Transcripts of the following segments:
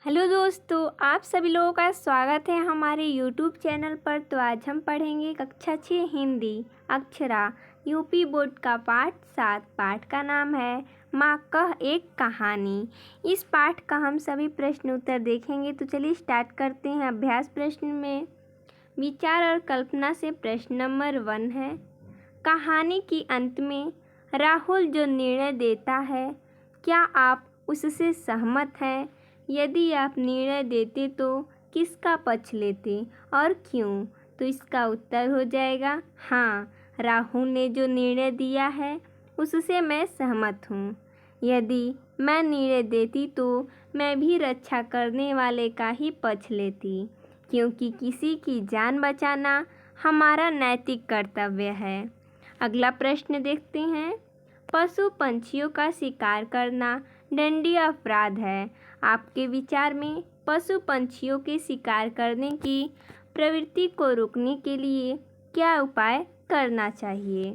Hello दोस्तों, आप सभी लोगों का स्वागत है हमारे यूट्यूब चैनल पर। तो आज हम पढ़ेंगे कक्षा 6 हिंदी अक्षरा यूपी बोर्ड का पाठ 7। पाठ का नाम है माँ कह एक कहानी। इस पाठ का हम सभी प्रश्न उत्तर देखेंगे। तो चलिए स्टार्ट करते हैं। अभ्यास प्रश्न में विचार और कल्पना से प्रश्न नंबर 1 है। कहानी के अंत में राहुल जो निर्णय देता है, क्या आप उससे सहमत हैं? यदि आप निर्णय देते तो किसका पक्ष लेते और क्यों? तो इसका उत्तर हो जाएगा हाँ, राहुल ने जो निर्णय दिया है उससे मैं सहमत हूँ। यदि मैं निर्णय देती तो मैं भी रक्षा करने वाले का ही पक्ष लेती, क्योंकि किसी की जान बचाना हमारा नैतिक कर्तव्य है। अगला प्रश्न देखते हैं। पशु पंछियों का शिकार करना दंडनीय अपराध है। आपके विचार में पशु पंछियों के शिकार करने की प्रवृत्ति को रोकने के लिए क्या उपाय करना चाहिए?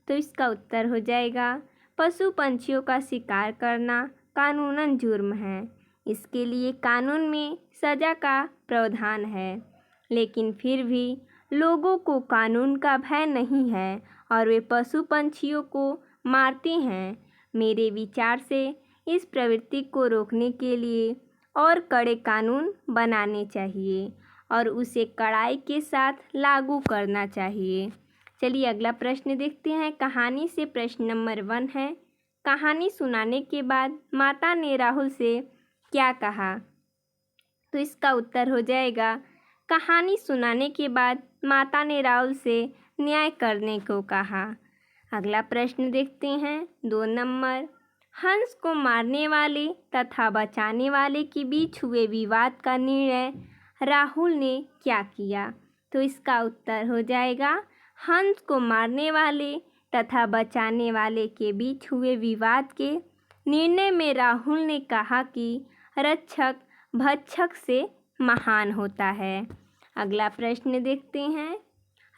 तो इसका उत्तर हो जाएगा पशु पंछियों का शिकार करना कानूनन जुर्म है। इसके लिए कानून में सज़ा का प्रावधान है, लेकिन फिर भी लोगों को कानून का भय नहीं है और वे पशु पंछियों को मारते हैं। मेरे विचार से इस प्रवृत्ति को रोकने के लिए और कड़े कानून बनाने चाहिए और उसे कड़ाई के साथ लागू करना चाहिए। चलिए अगला प्रश्न देखते हैं। कहानी से प्रश्न नंबर 1 है। कहानी सुनाने के बाद माता ने राहुल से क्या कहा? तो इसका उत्तर हो जाएगा कहानी सुनाने के बाद माता ने राहुल से न्याय करने को कहा। अगला प्रश्न देखते हैं 2 नंबर। हंस को मारने वाले तथा बचाने वाले के बीच हुए विवाद का निर्णय राहुल ने क्या किया? तो इसका उत्तर हो जाएगा हंस को मारने वाले तथा बचाने वाले के बीच हुए विवाद के निर्णय में राहुल ने कहा कि रक्षक भक्षक से महान होता है। अगला प्रश्न देखते हैं।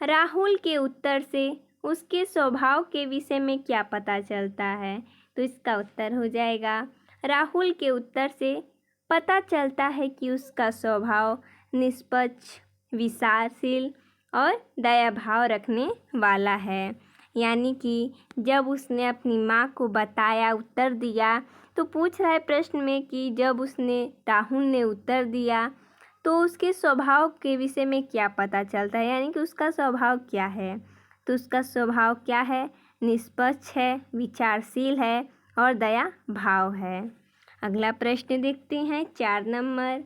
राहुल के उत्तर से उसके स्वभाव के विषय में क्या पता चलता है? तो इसका उत्तर हो जाएगा राहुल के उत्तर से पता चलता है कि उसका स्वभाव निष्पक्ष, विचारशील और दया भाव रखने वाला है। यानी कि जब उसने अपनी माँ को बताया, उत्तर दिया, तो पूछ रहा है प्रश्न में कि जब राहुल ने उत्तर दिया तो उसके स्वभाव के विषय में क्या पता चलता है, यानी कि उसका स्वभाव क्या है? तो उसका स्वभाव क्या है? निष्पक्ष है, विचारशील है और दया भाव है। अगला प्रश्न देखते हैं 4 नंबर।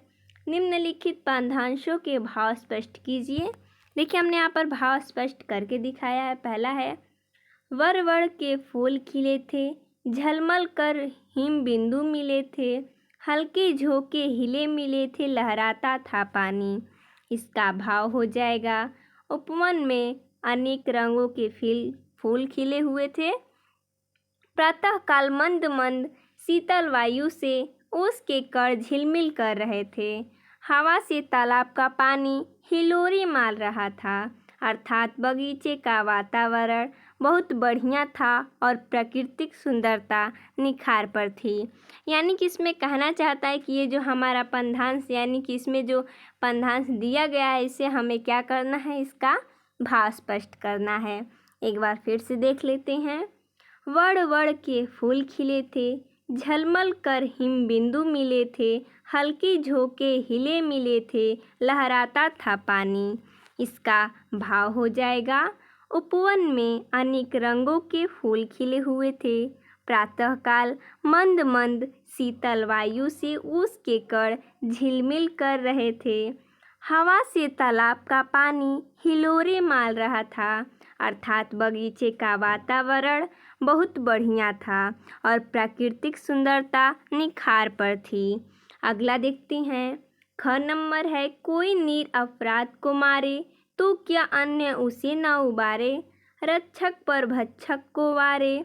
निम्नलिखित पाठ्यांशों के भाव स्पष्ट कीजिए। देखिए हमने यहाँ पर भाव स्पष्ट करके दिखाया है। पहला है वर वर के फूल खिले थे, झलमल कर हिम बिंदु मिले थे, हल्के झोंके हिले मिले थे, लहराता था पानी। इसका भाव हो जाएगा उपवन में अनेक रंगों के फूल खिले हुए थे। प्रातः काल मंद मंद शीतल वायु से ओस के कण झिलमिल कर रहे थे। हवा से तालाब का पानी हिलोरे मार रहा था, अर्थात बगीचे का वातावरण बहुत बढ़िया था और प्राकृतिक सुंदरता निखार पर थी। यानी कि इसमें कहना चाहता है कि ये जो हमारा पंद्यांश, यानी कि इसमें जो पंद्यांश दिया गया है, इसे हमें क्या करना है? इसका भाव स्पष्ट करना है। एक बार फिर से देख लेते हैं। वड़ वड़ के फूल खिले थे, झलमल कर हिम बिंदु मिले थे, हल्के झोंके हिले मिले थे, लहराता था पानी। इसका भाव हो जाएगा उपवन में अनेक रंगों के फूल खिले हुए थे। प्रातःकाल मंद मंद शीतल वायु से ओस के कण झिलमिल कर रहे थे। हवा से तालाब का पानी हिलोरे मार रहा था, अर्थात बगीचे का वातावरण बहुत बढ़िया था और प्राकृतिक सुंदरता निखार पर थी। अगला देखते हैं। ख नंबर है कोई निरपराध को मारे तो क्या अन्य उसे न उबारे, रक्षक पर भक्षक को वारे,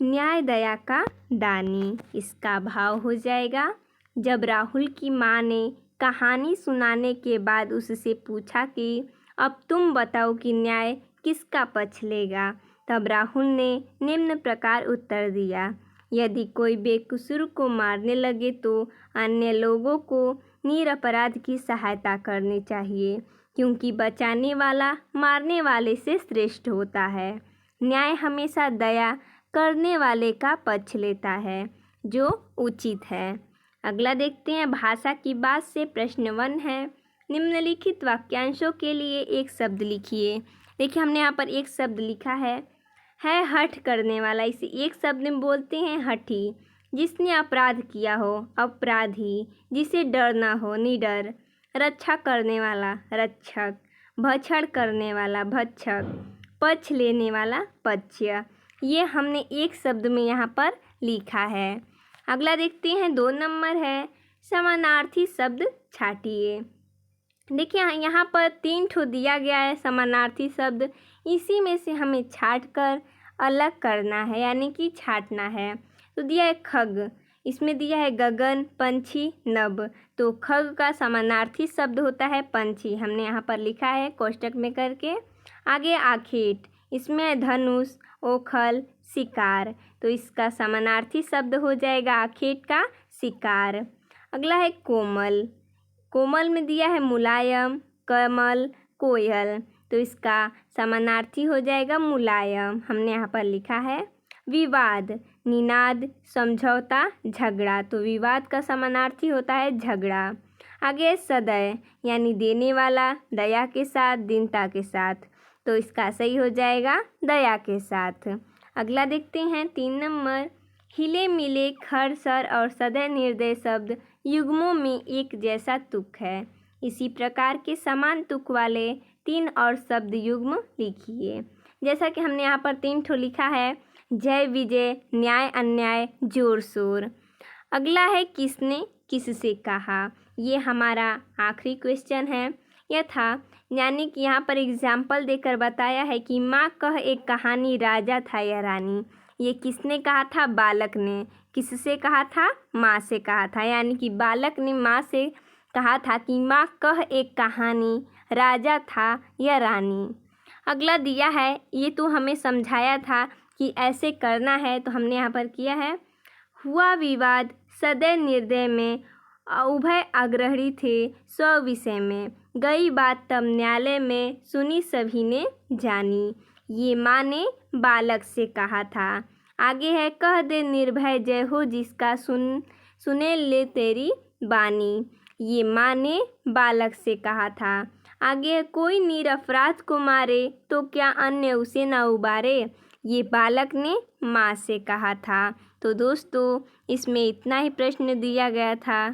न्याय दया का दानी। इसका भाव हो जाएगा जब राहुल की माँ ने कहानी सुनाने के बाद उससे पूछा कि अब तुम बताओ कि न्याय किसका पक्ष लेगा, तब राहुल ने निम्न प्रकार उत्तर दिया यदि कोई बेकसूर को मारने लगे तो अन्य लोगों को निरपराध की सहायता करनी चाहिए, क्योंकि बचाने वाला मारने वाले से श्रेष्ठ होता है। न्याय हमेशा दया करने वाले का पक्ष लेता है, जो उचित है। अगला देखते हैं, भाषा की बात से प्रश्न 1 है। निम्नलिखित वाक्यांशों के लिए एक शब्द लिखिए। देखिए हमने यहाँ पर एक शब्द लिखा है हठ करने वाला। इसे एक शब्द में बोलते हैं हठी। जिसने अपराध किया हो अपराधी, जिसे डर ना हो निडर, रक्षा करने वाला रक्षक, भक्षण करने वाला भक्षक, पक्ष लेने वाला पक्ष। ये हमने एक शब्द में यहाँ पर लिखा है। अगला देखते हैं 2 नंबर है, समानार्थी शब्द छाटिए। देखिए यहाँ पर 3 ठो दिया गया है समानार्थी शब्द। इसी में से हमें छाट कर अलग करना है, यानी कि छाटना है। तो दिया है खग, इसमें दिया है गगन, पंछी, नभ। तो खग का समानार्थी शब्द होता है पंछी, हमने यहाँ पर लिखा है कोष्टक में करके। आगे आखेट, इसमें है धनुष, ओखल, शिकार। तो इसका समानार्थी शब्द हो जाएगा आखेट का शिकार। अगला है कोमल। कोमल में दिया है मुलायम, कमल, कोयल। तो इसका समानार्थी हो जाएगा मुलायम, हमने यहाँ पर लिखा है। विवाद, निनाद, समझौता, झगड़ा। तो विवाद का समानार्थी होता है झगड़ा। आगे सदय, यानी देने वाला, दया के साथ, दीनता के साथ। तो इसका सही हो जाएगा दया के साथ। अगला देखते हैं 3 नंबर, हिले मिले, खर, सर और सदय निर्दय शब्द युग्मों में एक जैसा तुक है। इसी प्रकार के समान तुक वाले 3 और शब्द युग्म लिखिए। जैसा कि हमने यहाँ पर 3 ठो लिखा है, जय विजय, न्याय अन्याय, जोर शोर। अगला है किसने किससे कहा। ये हमारा आखिरी क्वेश्चन है। यह था, यानी कि यहाँ पर एग्जाम्पल देकर बताया है कि माँ कह एक कहानी, राजा था या रानी। ये किसने कहा था, बालक ने। किससे कहा था, माँ से कहा था। यानी कि बालक ने माँ से कहा था कि माँ कह एक कहानी, राजा था या रानी। अगला दिया है, ये तो हमें समझाया था कि ऐसे करना है, तो हमने यहाँ पर किया है। हुआ विवाद सदय निर्दय में, उभय आग्रही थे स्व विषय में, गई बात तब न्यायालय में, सुनी सभी ने जानी। ये माँ ने बालक से कहा था। आगे है, कह दे निर्भय जय हो जिसका, सुने ले तेरी बानी। ये माँ ने बालक से कहा था। आगे है, कोई निरपराध को मारे तो क्या अन्य उसे न उबारे। ये बालक ने माँ से कहा था। तो दोस्तों इसमें इतना ही प्रश्न दिया गया था।